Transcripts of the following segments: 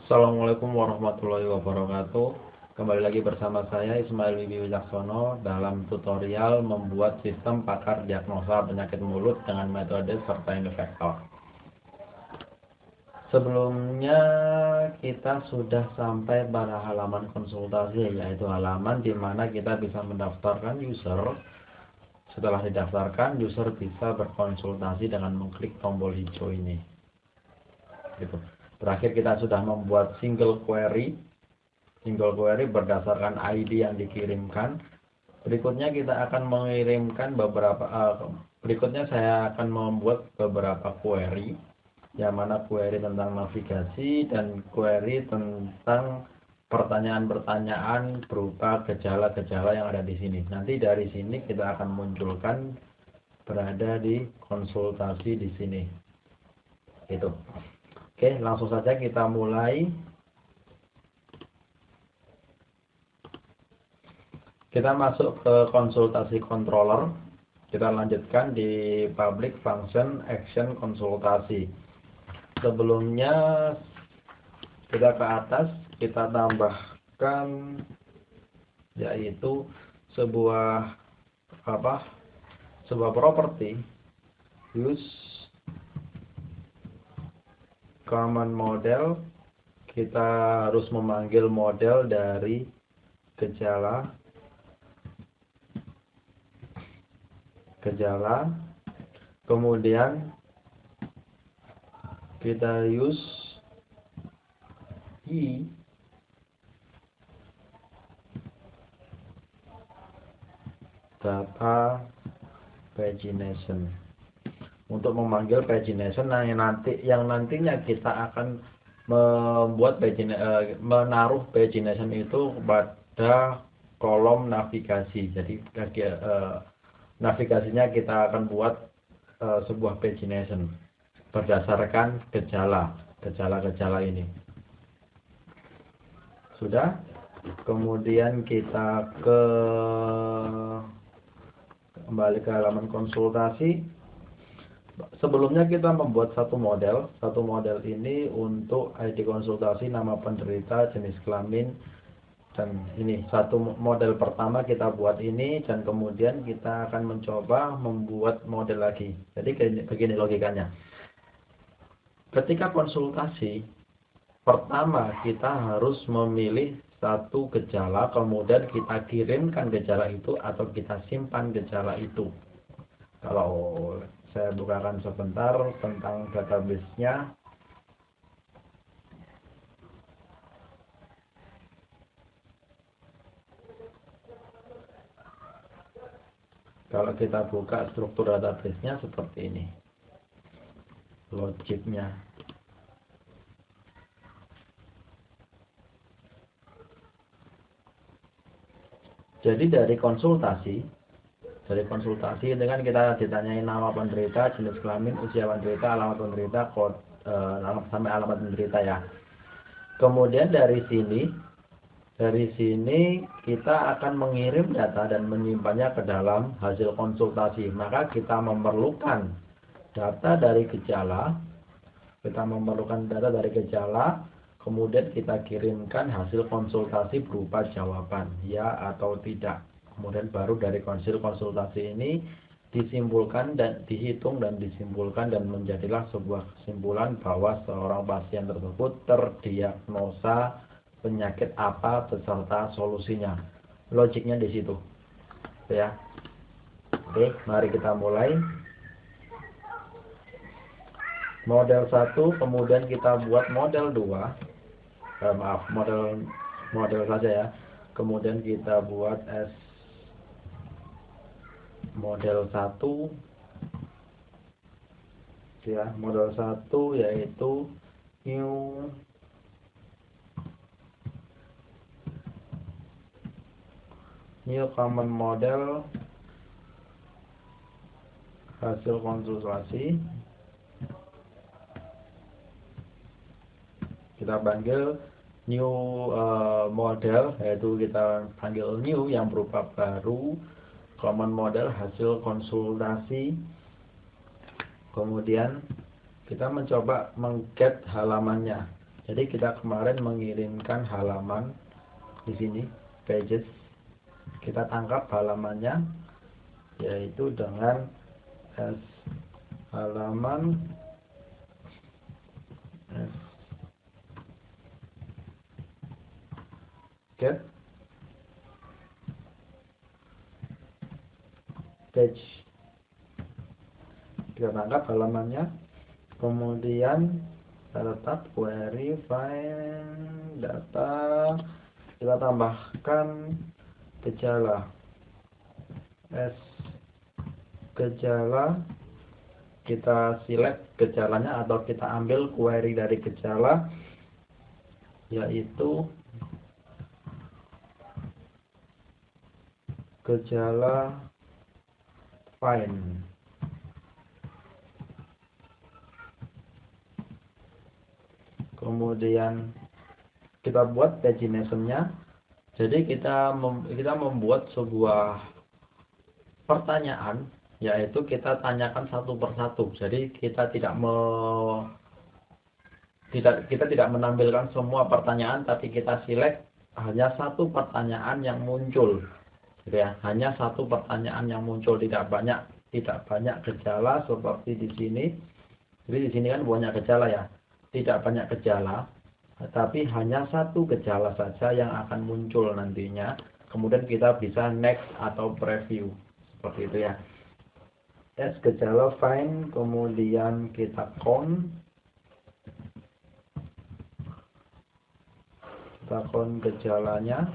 Assalamualaikum warahmatullahi wabarakatuh. Kembali lagi bersama saya Ismail Wibi Wijaksono dalam tutorial membuat sistem pakar diagnosa penyakit mulut dengan metode serta indikator. Sebelumnya kita sudah sampai pada halaman konsultasi, yaitu halaman di mana kita bisa mendaftarkan user. Setelah didaftarkan, user bisa berkonsultasi dengan mengklik tombol hijau ini. Gitu. Terakhir kita sudah membuat single query berdasarkan ID yang dikirimkan. Berikutnya saya akan membuat beberapa query, yang mana query tentang navigasi dan query tentang pertanyaan-pertanyaan berupa gejala-gejala yang ada di sini. Nanti dari sini kita akan munculkan berada di konsultasi di sini. Gitu. Oke, langsung saja kita mulai. Kita masuk ke konsultasi controller. Kita lanjutkan di public function action konsultasi. Sebelumnya kita ke atas, kita tambahkan yaitu sebuah property use common model. Kita harus memanggil model dari gejala, kemudian kita use data pagination untuk memanggil pagination yang nantinya kita akan membuat menaruh pagination itu pada kolom navigasi. Jadi navigasinya kita akan buat sebuah pagination berdasarkan gejala ini. Sudah. Kemudian kita kembali ke halaman konsultasi. Sebelumnya kita membuat satu model ini untuk ID konsultasi, nama penderita, jenis kelamin, dan ini satu model pertama kita buat ini, dan kemudian kita akan mencoba membuat model lagi. Jadi begini logikanya. Ketika konsultasi, pertama kita harus memilih satu gejala, kemudian kita kirimkan gejala itu atau kita simpan gejala itu. Kalau saya bukakan sebentar tentang database-nya. Kalau kita buka struktur database-nya seperti ini. Logiknya. Jadi dari konsultasi itu kan kita ditanyai nama penderita, jenis kelamin, usia penderita, alamat penderita, sampai alamat penderita ya. Kemudian dari sini kita akan mengirim data dan menyimpannya ke dalam hasil konsultasi. Maka kita memerlukan data dari gejala, kemudian kita kirimkan hasil konsultasi berupa jawaban ya atau tidak. Kemudian baru dari hasil konsultasi ini disimpulkan dan dihitung dan disimpulkan, dan menjadilah sebuah kesimpulan bahwa seorang pasien tersebut terdiagnosa penyakit apa beserta solusinya. Logiknya di situ. Ya. Oke, mari kita mulai. Model 1, kemudian kita buat model 2. Model saja ya. Kemudian kita buat model 1 ya, model 1 yaitu new common model hasil konsultasi. Kita panggil new model, yaitu kita panggil new yang berupa baru, common model hasil konsultasi. Kemudian kita mencoba mengget halamannya. Jadi kita kemarin mengirimkan halaman di sini, pages. Kita tangkap halamannya, yaitu dengan s halaman s get page. Kita tangkap halamannya, kemudian kita tetap query find data, kita tambahkan gejala s gejala, kita select gejalanya atau kita ambil query dari gejala, yaitu gejala find. Kemudian kita buat pagination-nya. Jadi kita membuat sebuah pertanyaan, yaitu kita tanyakan satu persatu. Jadi kita tidak menampilkan semua pertanyaan, tapi kita select hanya satu pertanyaan yang muncul. Gitu ya, hanya satu pertanyaan yang muncul, tidak banyak gejala seperti di sini. Jadi di sini kan banyak gejala ya. Tidak banyak gejala, tapi hanya satu gejala saja yang akan muncul nantinya. Kemudian kita bisa next atau preview seperti itu ya. Gejala find, kemudian kita count gejalanya,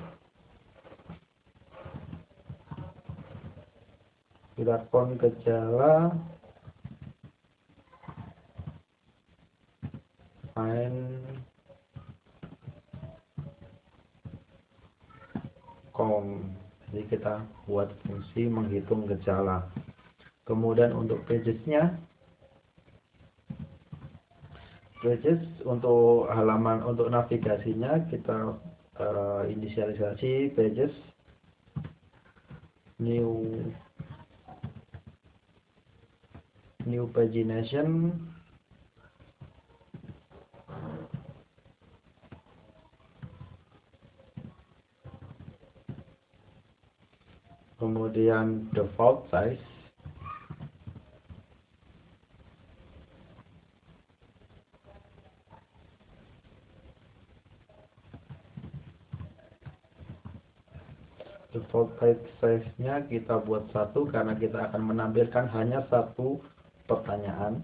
kita count gejala find count. Jadi kita buat fungsi menghitung gejala. Kemudian untuk pages-nya, pages untuk halaman, untuk navigasinya kita inisialisasi pages new pagination. Kemudian default size, default size-nya kita buat 1 karena kita akan menampilkan hanya satu pertanyaan.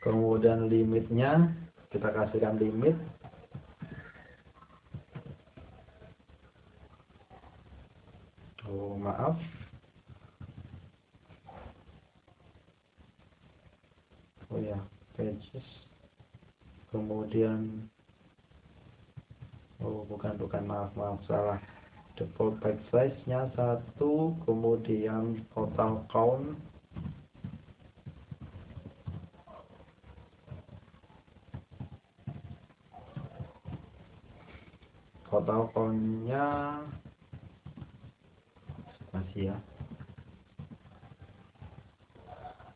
Kemudian limitnya kita kasihkan limit. Maaf. Oh ya, pages. Kemudian bukan, maaf salah. Default page size-nya 1, kemudian total count count-nya masih ya.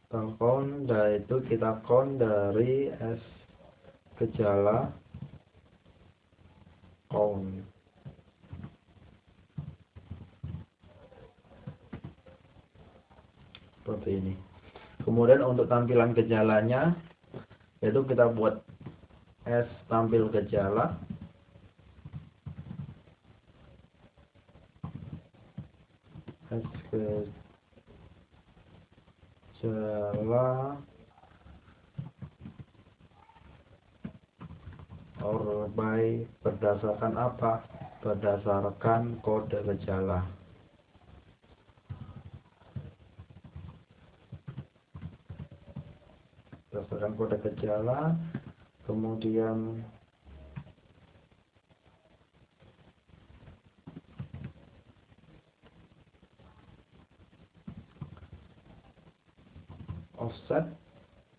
Total count, yaitu kita count dari s gejala count. Seperti ini. Kemudian untuk tampilan gejalanya, yaitu kita buat s tampil gejala. S gejala or by berdasarkan apa? Berdasarkan kode gejala. Berdasarkan kode gejala, kemudian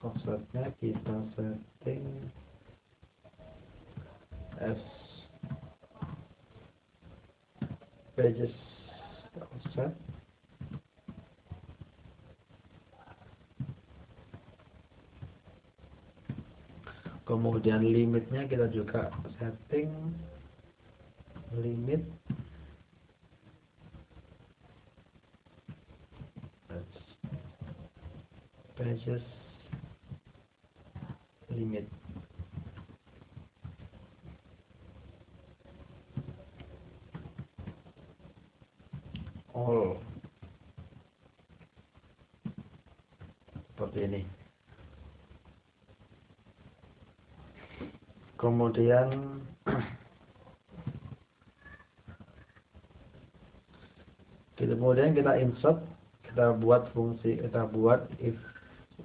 offsetnya kita setting as pages offset. Kemudian limitnya kita juga setting limit pages limit. All seperti ini. Kemudian kita insert, kita buat fungsi, kita buat if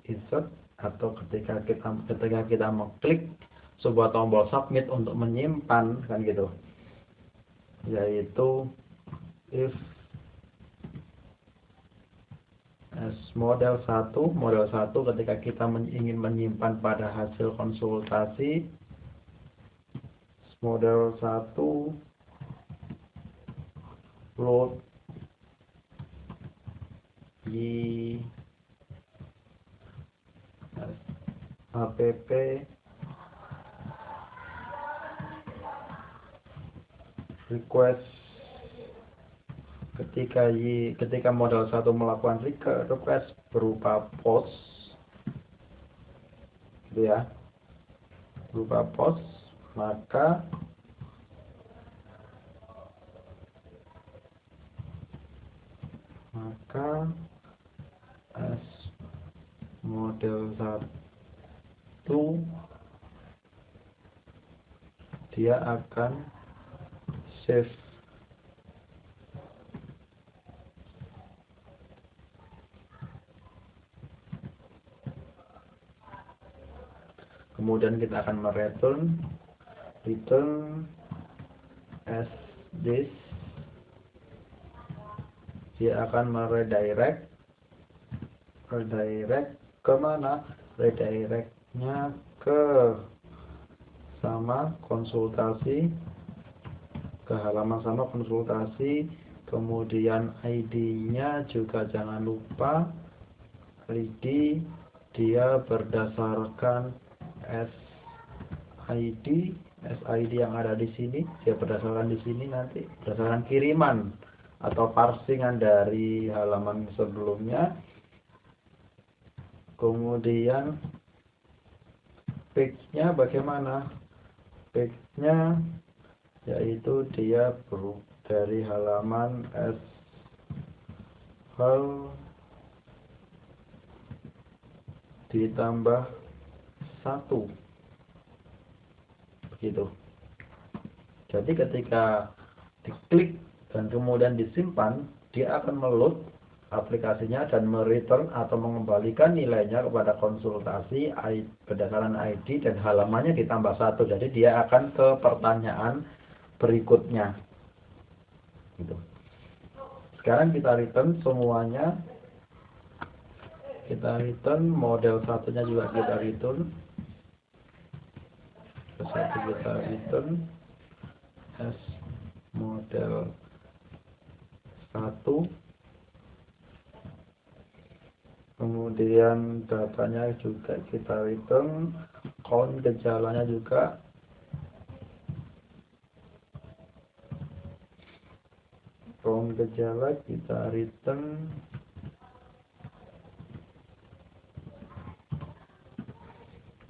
insert, atau ketika kita mengklik sebuah tombol submit untuk menyimpan, kan gitu, yaitu if as model 1 ketika kita ingin menyimpan pada hasil konsultasi model 1 load di app request, ketika model 1 melakukan request berupa post, gitu ya, berupa post, maka as model 1 dia akan save kemudian kita akan return as this, dia akan redirect kemana? Redirectnya ke sama konsultasi, ke halaman sama konsultasi. Kemudian ID-nya juga jangan lupa, ID dia berdasarkan SID yang ada di sini, dia berdasarkan di sini nanti berdasarkan kiriman atau parsingan dari halaman sebelumnya. Kemudian page-nya bagaimana? Page-nya yaitu dia dari halaman hal ditambah 1, begitu. Jadi ketika diklik dan kemudian disimpan, dia akan meload aplikasinya dan mereturn atau mengembalikan nilainya kepada konsultasi berdasarkan ID dan halamannya ditambah 1. Jadi dia akan ke pertanyaan berikutnya, gitu. Sekarang kita return semuanya, kita return model 1-nya juga kita return, kita return as model 1. Kemudian datanya juga kita return, count gejalanya juga, count gejala kita return,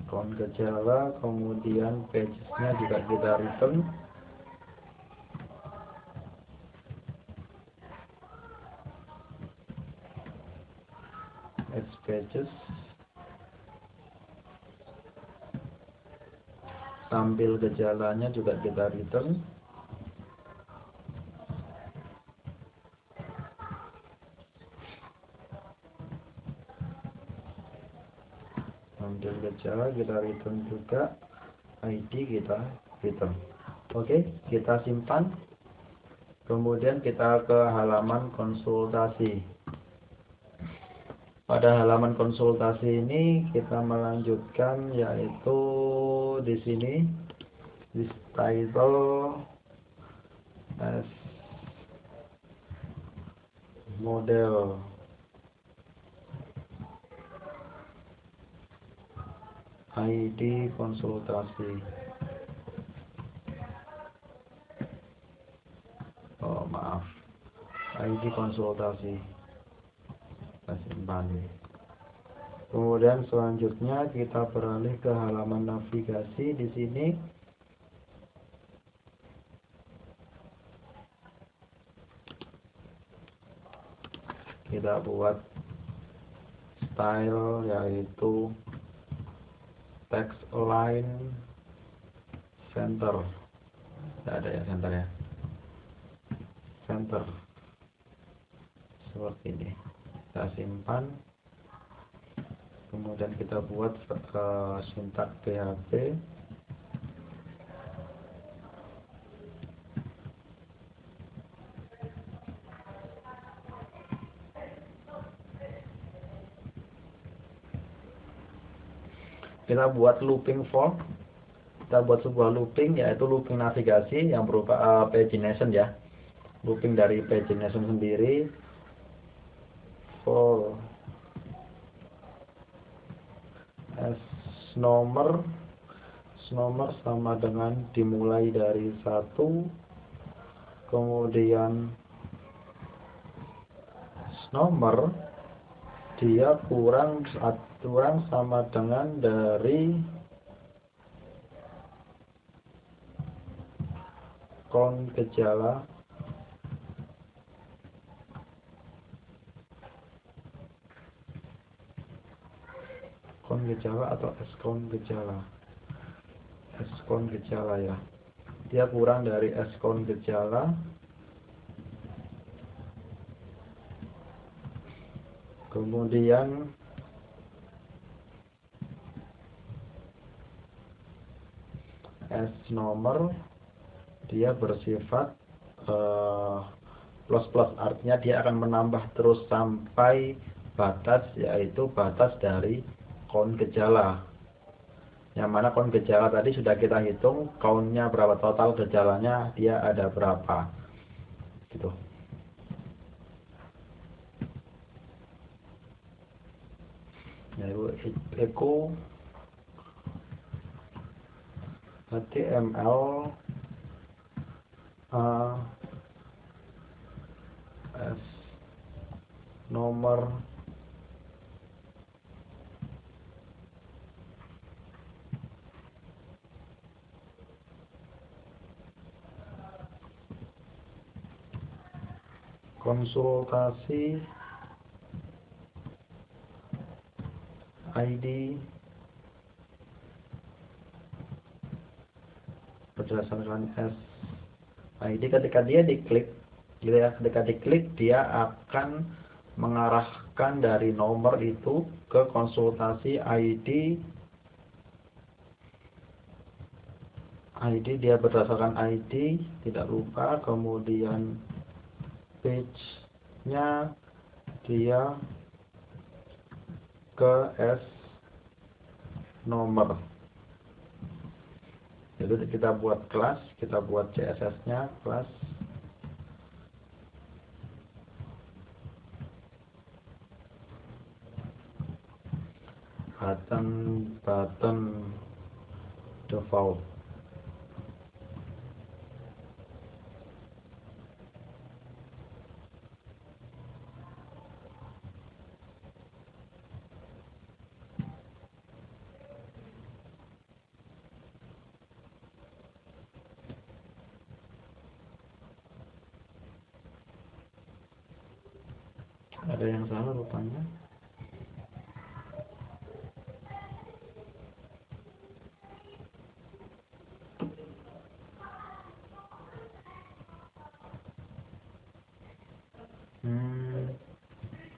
count gejala, kemudian pages-nya juga kita return, pages, sambil gejalanya juga kita return, sambil gejala kita return juga, ID kita return. Oke, kita simpan, kemudian kita ke halaman konsultasi. Pada halaman konsultasi ini kita melanjutkan, yaitu di sini this title as model. ID konsultasi. Oh maaf, ID konsultasi. Kita simpan. Kemudian selanjutnya kita beralih ke halaman navigasi. Di sini kita buat style, yaitu text align center. Tidak ada ya center ya, center seperti ini. Kita simpan. Kemudian kita buat sintak PHP. Kita buat looping for. Kita buat sebuah looping, yaitu looping navigasi yang berupa pagination ya. Looping dari pagination sendiri. For nomor sama dengan dimulai dari 1, kemudian nomor dia kurang sama dengan dari count gejala atau count gejala ya, dia kurang dari count gejala. Kemudian nomor dia bersifat plus, artinya dia akan menambah terus sampai batas, yaitu batas dari count gejala, yang mana count gejala tadi sudah kita hitung countnya berapa, total gejalanya dia ada berapa gitu. Yaitu echo HTML nomor konsultasi ID berdasarkan ID. Ketika dia diklik gitu ya, ketika diklik dia akan mengarahkan dari nomor itu ke konsultasi ID. Dia berdasarkan ID, tidak lupa. Kemudian page-nya dia ke nomor. Jadi kita buat kelas, kita buat CSS-nya kelas. Button default. Ada yang salah rupanya.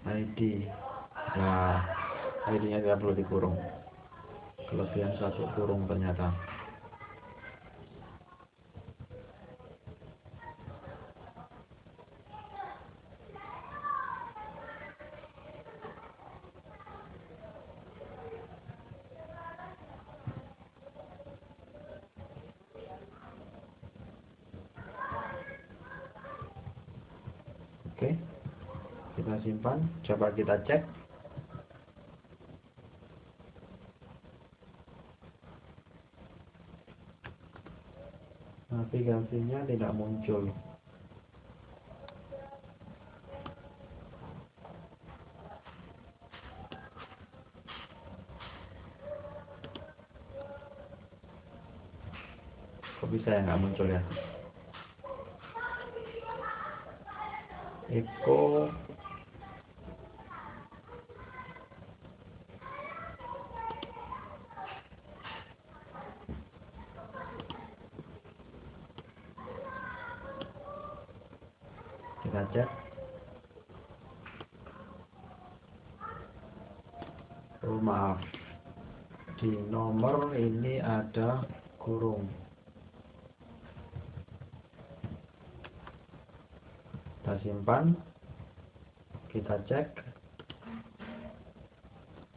ID. Nah, ID-nya tidak perlu dikurung. Kelebihan 1 kurung ternyata. Oke, kita simpan, coba kita cek. navigasinya tidak muncul. Kok bisa ya nggak muncul ya? Echo kita cek. Oh maaf, di nomor ini ada kurung. Kita simpan, kita cek,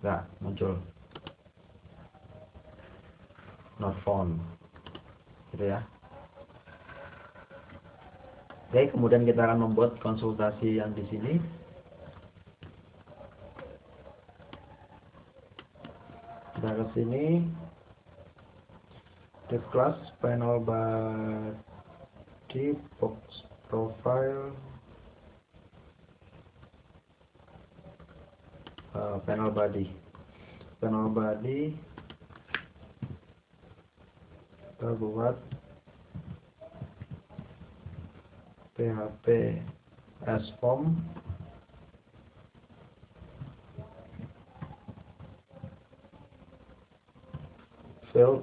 nggak muncul, not found, gitu ya. Oke, kemudian kita akan membuat konsultasi yang di sini. Kita ke sini, div class, panel body, box profile, panel body, kita buat PHP as form, field,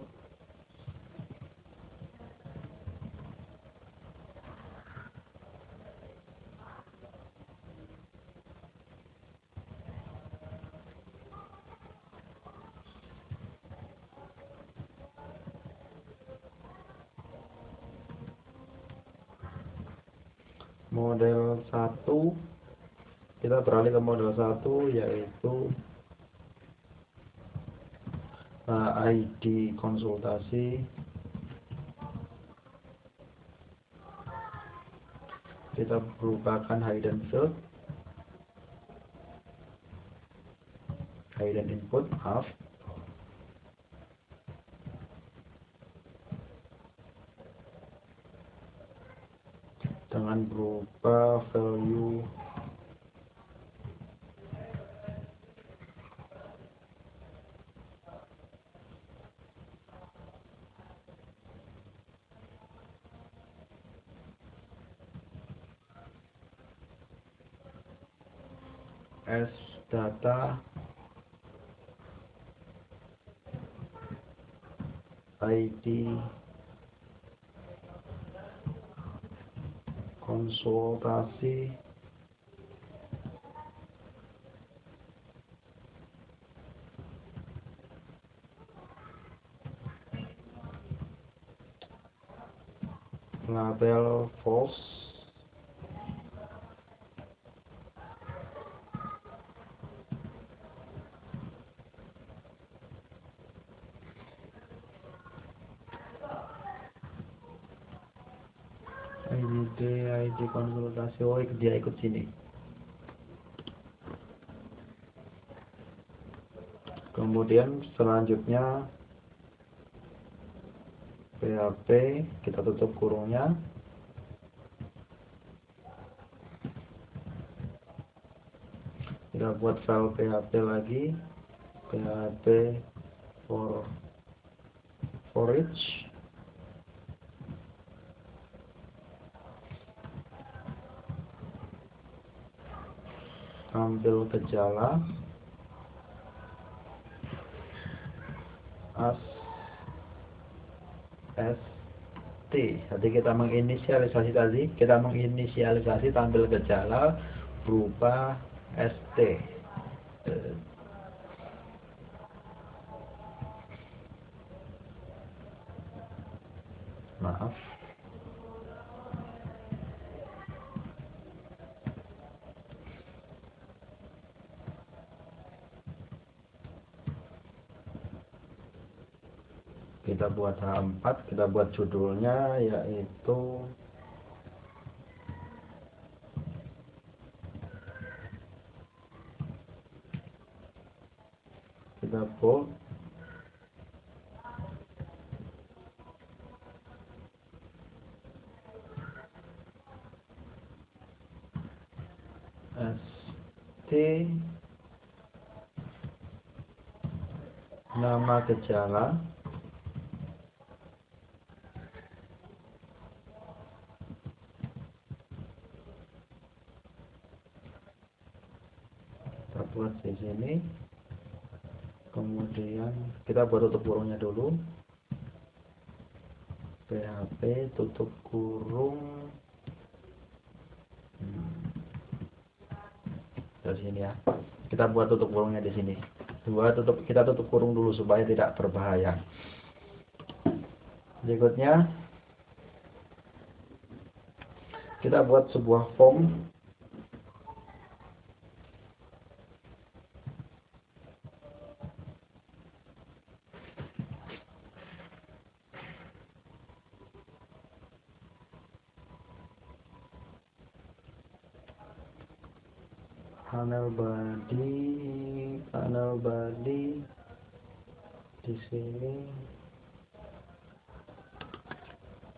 model 1. Kita beralih ke model 1, yaitu ID konsultasi. Kita berubahkan hidden field, hidden input, maaf, dengan berubah value as data ID konsultasi label false. ID konsultasi, oh dia ikut sini. Kemudian selanjutnya PHP, kita tutup kurungnya. Kita buat file PHP lagi, PHP for each. Ambil gejala as st. Jadi kita menginisialisasi tampil gejala berupa st. Maaf. Kita buat H4, kita buat judulnya yaitu kita bold, ST nama gejala kita buat di sini, kemudian kita buat tutup kurungnya dulu, PHP tutup kurung dari sini ya, kita buat tutup kurungnya di sini. Kita tutup kurung dulu supaya tidak berbahaya. Berikutnya kita buat sebuah form panel body di sini.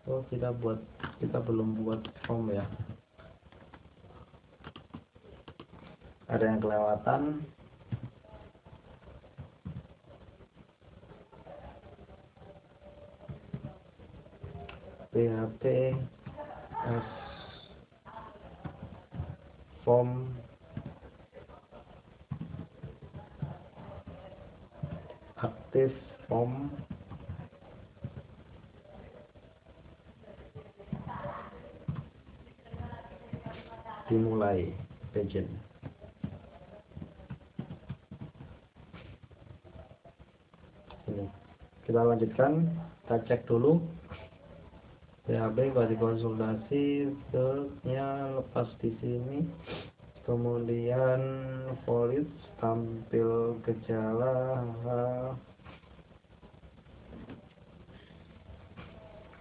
Oh, kita belum buat form ya, ada yang kelewatan. PHP as form aktif form dimulai pageant. Ini kita lanjutkan, kita cek dulu PHP kalau konsultasi nya lepas di sini, kemudian void tampil gejala.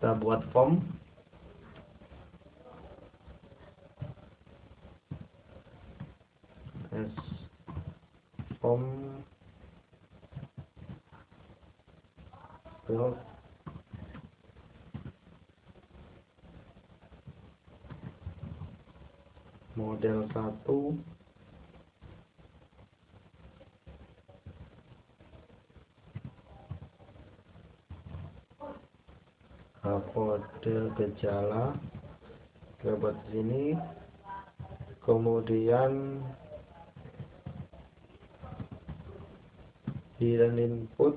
Kita buat form as form build model 1 kode gejala, kita buat sini, kemudian hidden input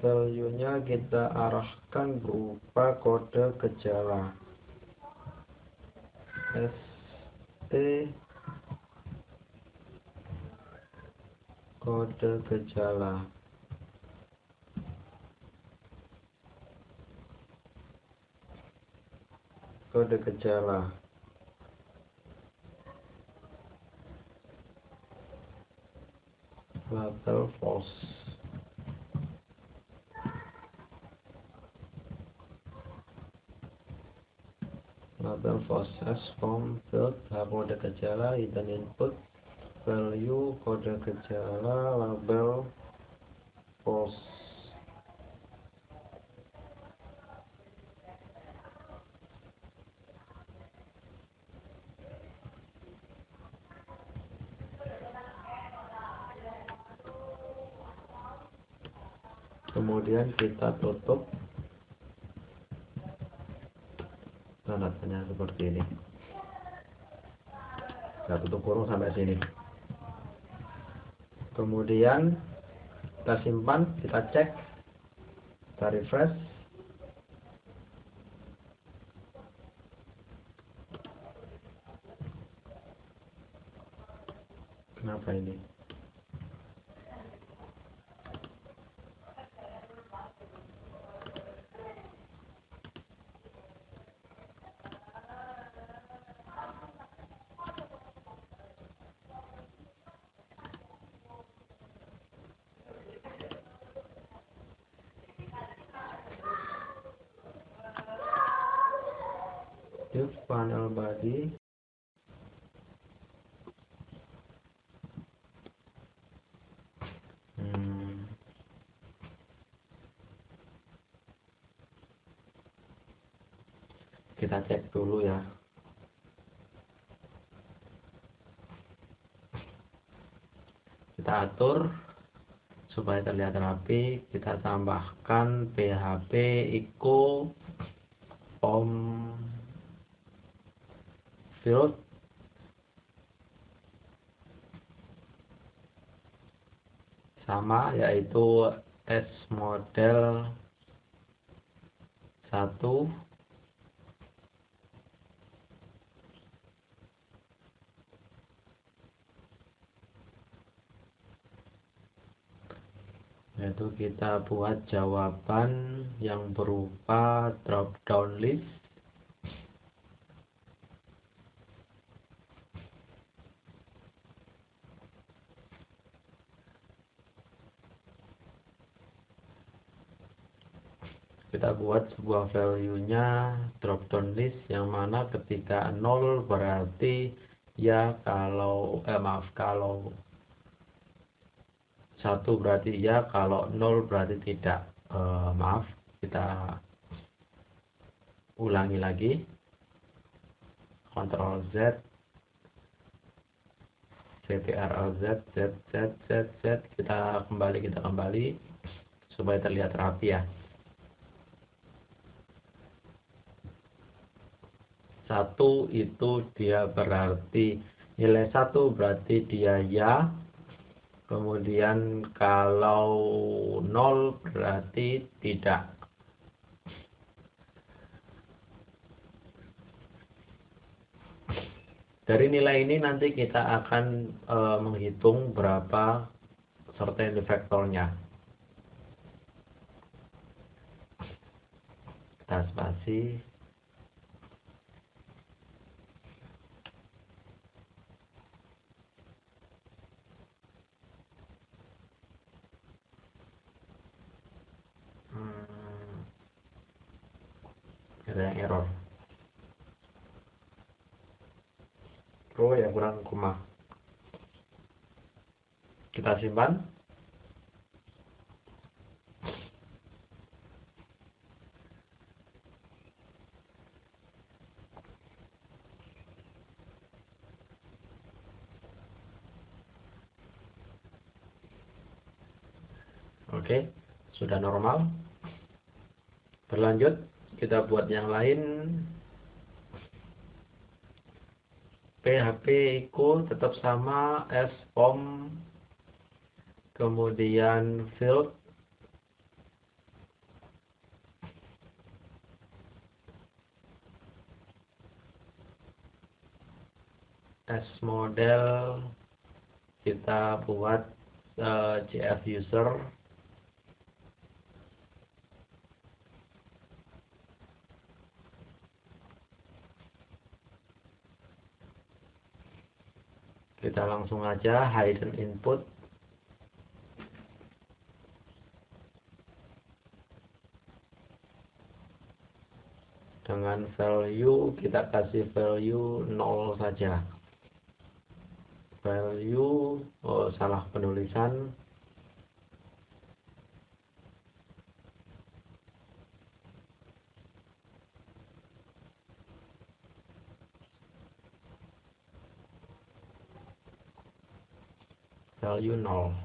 value-nya kita arahkan berupa kode gejala ST kode gejala. Label false. Label false as form field kode gejala, hidden input value kode gejala, label false. Kemudian kita tutup tanda tanya seperti ini. Kita tutup kurung sampai sini. Kemudian kita simpan, kita cek, kita refresh. Kenapa ini? If panel body kita cek dulu ya. Kita atur supaya terlihat rapi. Kita tambahkan PHP echo form field sama, yaitu S model 1. Yaitu kita buat jawaban yang berupa drop down list. Kita buat sebuah value-nya drop down list, yang mana ketika 0 berarti ya, kalau kalau 1 berarti ya, kalau 0 berarti tidak. Maaf, kita ulangi lagi. Ctrl Z, Ctrl Z, Z, Z, Z, Z. Kita kembali supaya terlihat rapi ya. 1 itu dia berarti nilai 1 berarti dia ya. Kemudian kalau 0 berarti tidak. Dari nilai ini nanti kita akan menghitung berapa certain vektornya. Kita spasi. Ada yang error. Oh ya, kurang koma. Kita simpan. Oke, sudah normal. Berlanjut, kita buat yang lain. PHP echo tetap sama, S form, kemudian field, S model, kita buat CF user. Kita langsung aja hidden input. Dengan value, kita kasih value 0 saja. Value, salah penulisan. Value 0.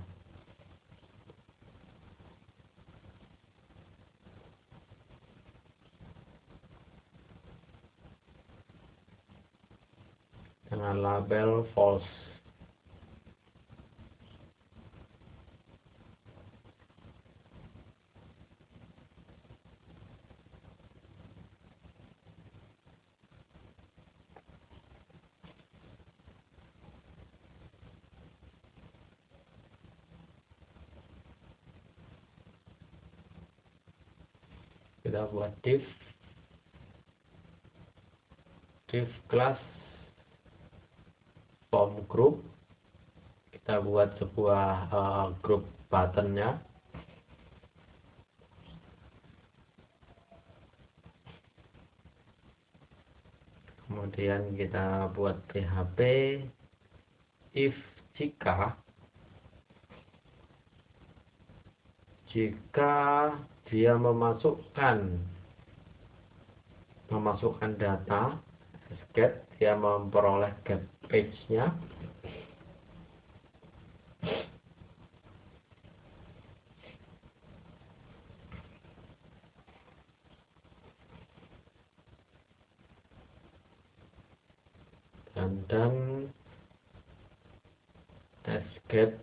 Dengan label false. Kita buat div class form group. Kita buat sebuah group buttonnya. Kemudian kita buat PHP if jika dia memasukkan memasukkan data get, dia memperoleh get page-nya. Dan get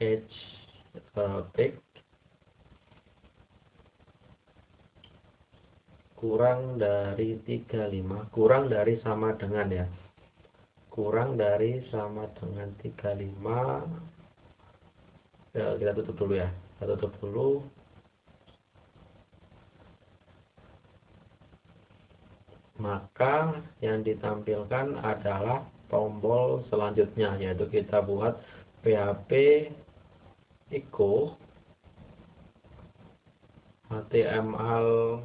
page pick kurang dari 35, kurang dari sama dengan ya, kurang dari sama dengan 35. Ya, kita tutup dulu ya, kita tutup dulu. Maka yang ditampilkan adalah tombol selanjutnya, yaitu kita buat PHP echo HTML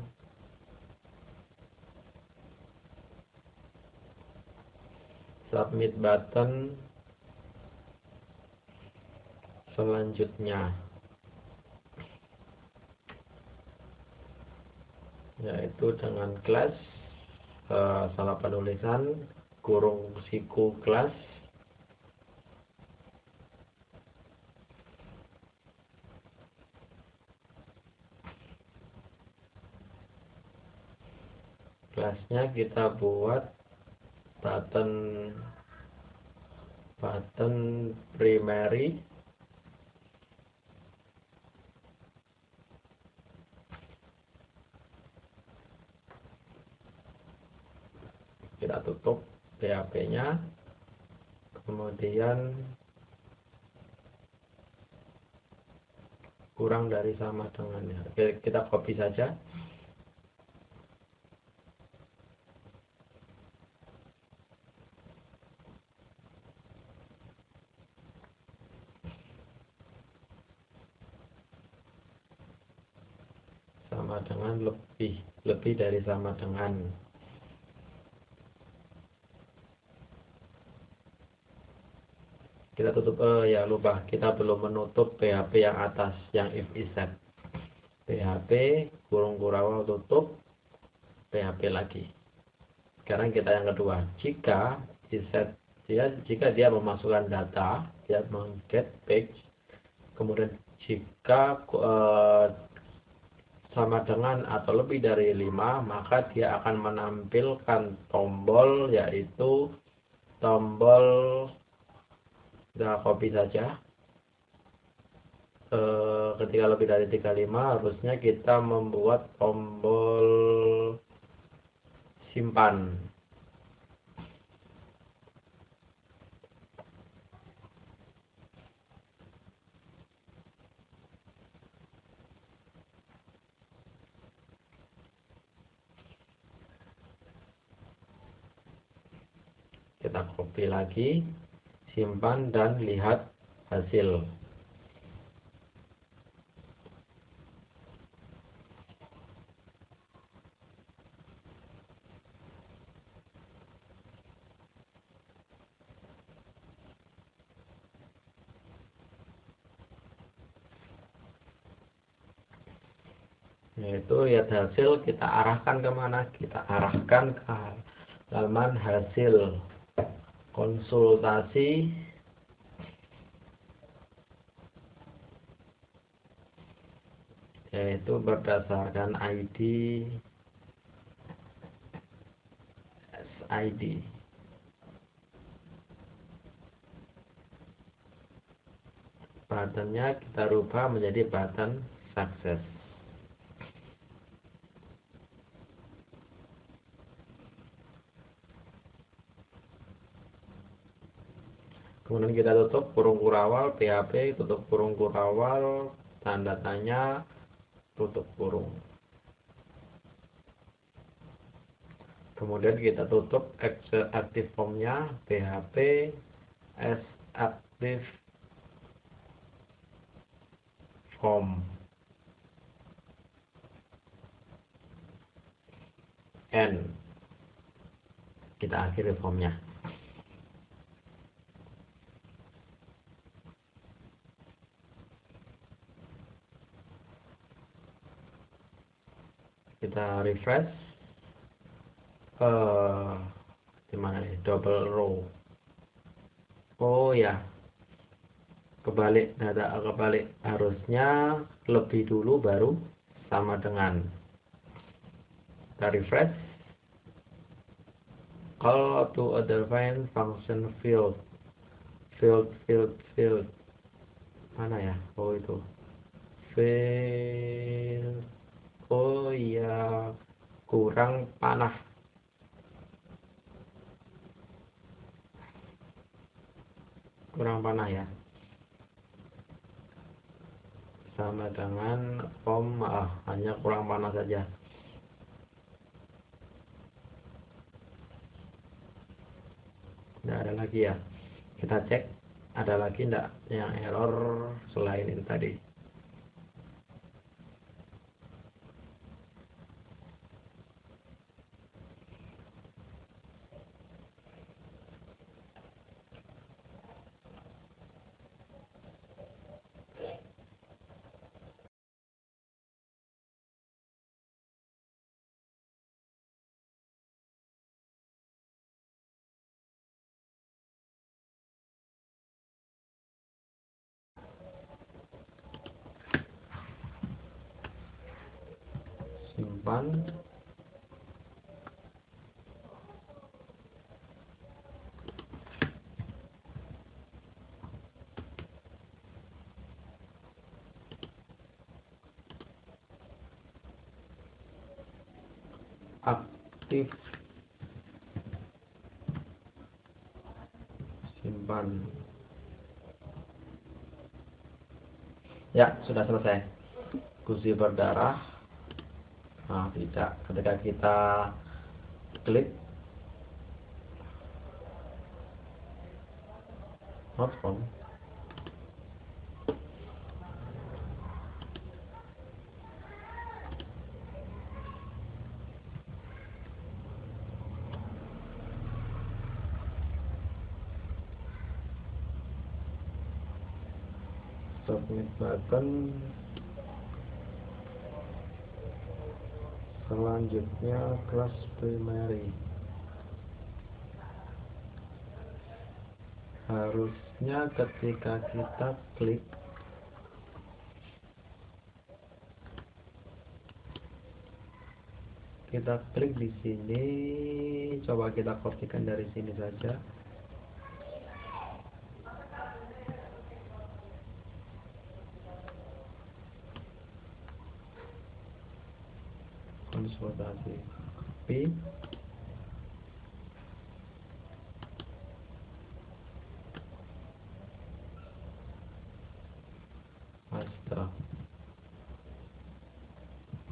submit button selanjutnya, yaitu dengan class salah penulisan kurung siku class kelasnya kita buat button primary, kita tutup PHP-nya, kemudian kurang dari sama dengannya. Oke, kita copy saja. Sama dengan lebih dari sama dengan. Kita tutup, ya lupa, kita belum menutup PHP yang atas, yang if is set. PHP kurung kurawal tutup, PHP lagi. Sekarang kita yang kedua, jika is set jika dia memasukkan data, dia meng-get page, kemudian jika sama dengan atau lebih dari 5, maka dia akan menampilkan tombol, yaitu tombol, kita copy saja. Ketika lebih dari 35 harusnya kita membuat tombol simpan. Kita copy lagi, simpan dan lihat hasil. Yaitu lihat hasil, kita arahkan kemana? Kita arahkan ke halaman hasil konsultasi, yaitu berdasarkan ID SID. Buttonnya kita rubah menjadi button sukses. Kemudian kita tutup kurung kurawal, PHP, tutup kurung kurawal, tanda tanya, tutup kurung. Kemudian kita tutup active form-nya, PHP as active form N. Kita akhiri formnya. kita refresh. Gimana nih, double row. Oh ya, kebalik, data kebalik, harusnya lebih dulu baru sama dengan. Kita refresh. Call to other find function field. Mana ya? Oh itu field. Oh iya, kurang panah. Ya, sama dengan form hanya kurang panah saja. Tidak ada lagi ya. Kita cek ada lagi enggak yang error selain itu tadi. Simpan. Aktif. Simpan. Ya, sudah selesai. Gusi berdarah. Nah, tidak. Ketika kita klik not found. Submit button. Selanjutnya kelas primary. Harusnya ketika kita klik di sini, coba kita kopikan dari sini saja. Konsultasi P. Master.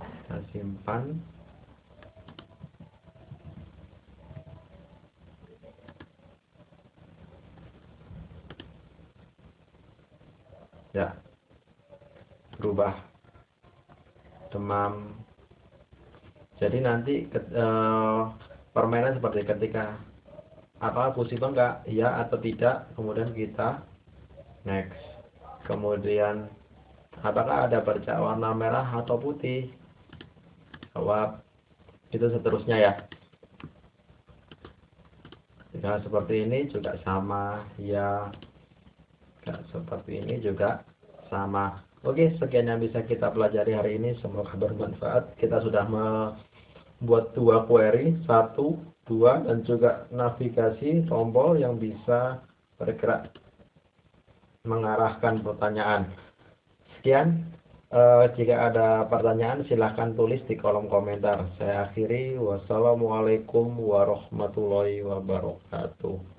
Kita simpan. Ya, berubah demam. Jadi nanti permainan seperti ketika push enggak ya atau tidak, kemudian kita next, kemudian apakah ada bercak warna merah atau putih, jawab, itu seterusnya ya. Jika seperti ini juga sama ya, seperti ini juga sama. Oke, sekian yang bisa kita pelajari hari ini, semoga bermanfaat. Kita sudah membuat 2 query, 1, 2, dan juga navigasi tombol yang bisa bergerak mengarahkan pertanyaan. Sekian, jika ada pertanyaan silahkan tulis di kolom komentar. Saya akhiri, wassalamualaikum warahmatullahi wabarakatuh.